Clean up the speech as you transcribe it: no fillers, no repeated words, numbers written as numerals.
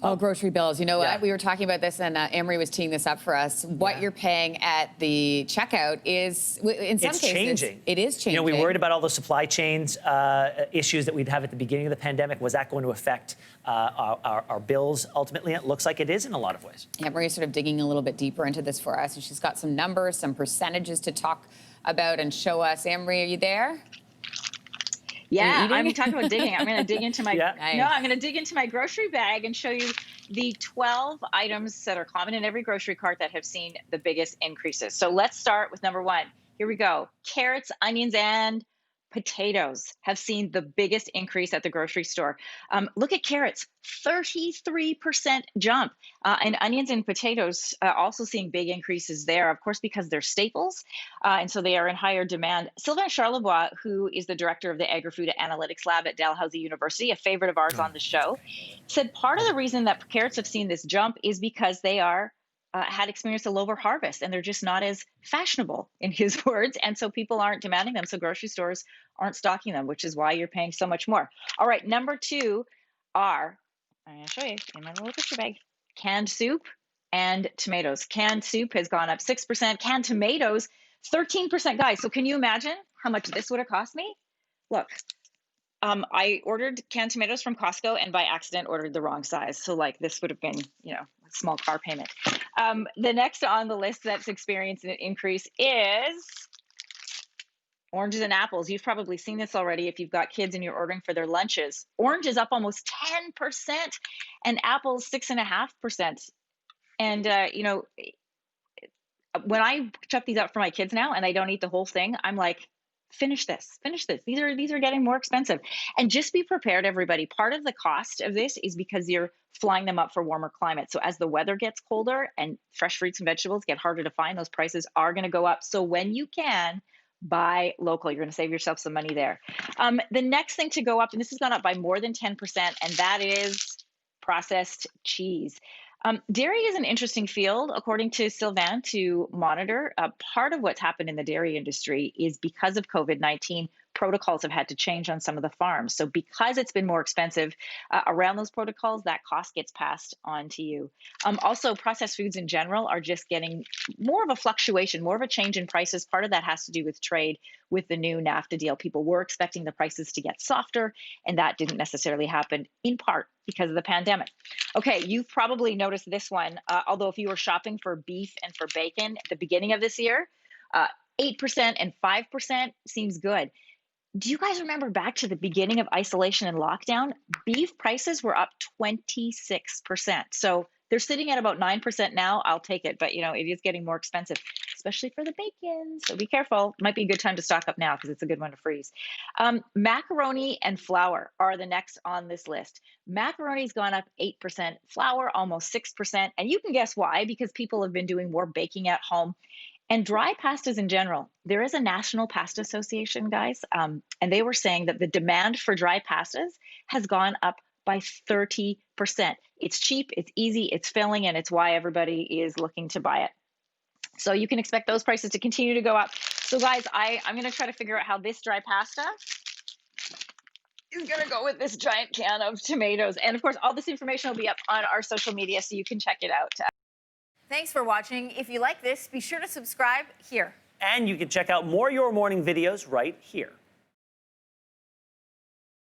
Oh, grocery bills. You know what? Yeah. We were talking about this, and Emery was teeing this up for us. What you're paying at the checkout is, in some cases, changing. It is changing. You know, we worried about all the supply chains issues that we'd have at the beginning of the pandemic. Was that going to affect our bills ultimately? It looks like it is in a lot of ways. Emery is sort of digging a little bit deeper into this for us, and she's got some numbers, some percentages to talk about and show us. Emery, are you there? Yeah, I'm talking about digging. I'm going to dig into my Nice. no, I'm going to dig into my grocery bag and show you the 12 items that are common in every grocery cart that have seen the biggest increases. So let's start with number one. Here we go. Carrots, onions, and potatoes have seen the biggest increase at the grocery store. Look at carrots, 33% jump. And onions and potatoes also seeing big increases there, of course, because they're staples. And so they are in higher demand. Sylvain Charlebois, who is the director of the Agri-Food Analytics Lab at Dalhousie University, a favorite of ours on the show, said part of the reason that carrots have seen this jump is because they are had experienced a lower harvest and they're just not as fashionable, in his words. And so people aren't demanding them. So grocery stores aren't stocking them, which is why you're paying so much more. All right, number two I'm going to show you in my little picture bag, canned soup and tomatoes. Canned soup has gone up 6%, canned tomatoes 13%, guys. So can you imagine how much this would have cost me? Look, I ordered canned tomatoes from Costco and by accident ordered the wrong size. So like this would have been, a small car payment. The next on the list that's experienced an increase is oranges and apples. You've probably seen this already if you've got kids and you're ordering for their lunches. Orange is up almost 10% and apples 6.5%. And, when I chuck these out for my kids now and I don't eat the whole thing, I'm like, finish this. These are getting more expensive. And just be prepared, everybody. Part of the cost of this is because you're flying them up for warmer climates. So as the weather gets colder and fresh fruits and vegetables get harder to find, those prices are going to go up. So when you can, buy local. You're going to save yourself some money there. The next thing to go up, and this has gone up by more than 10%, and that is processed cheese. Dairy is an interesting field, according to Sylvain, to monitor. Part of what's happened in the dairy industry is because of COVID-19, protocols have had to change on some of the farms. So because it's been more expensive around those protocols, that cost gets passed on to you. Also, processed foods in general are just getting more of a fluctuation, more of a change in prices. Part of that has to do with trade with the new NAFTA deal. People were expecting the prices to get softer, and that didn't necessarily happen, in part because of the pandemic. Okay, you've probably noticed this one, although if you were shopping for beef and for bacon at the beginning of this year, 8% and 5% seems good. Do you guys remember back to the beginning of isolation and lockdown? Beef prices were up 26%. So they're sitting at about 9% now. I'll take it, but it is getting more expensive, especially for the bacon. So be careful. Might be a good time to stock up now because it's a good one to freeze. Macaroni and flour are the next on this list. Macaroni's gone up 8%, flour almost 6%. And you can guess why, because people have been doing more baking at home. And dry pastas in general, there is a National Pasta Association, guys, and they were saying that the demand for dry pastas has gone up by 30%. It's cheap, it's easy, it's filling, and it's why everybody is looking to buy it. So you can expect those prices to continue to go up. So guys, I'm going to try to figure out how this dry pasta is going to go with this giant can of tomatoes. And of course, all this information will be up on our social media, so you can check it out. Thanks for watching. If you like this, be sure to subscribe here. And you can check out more Your Morning videos right here.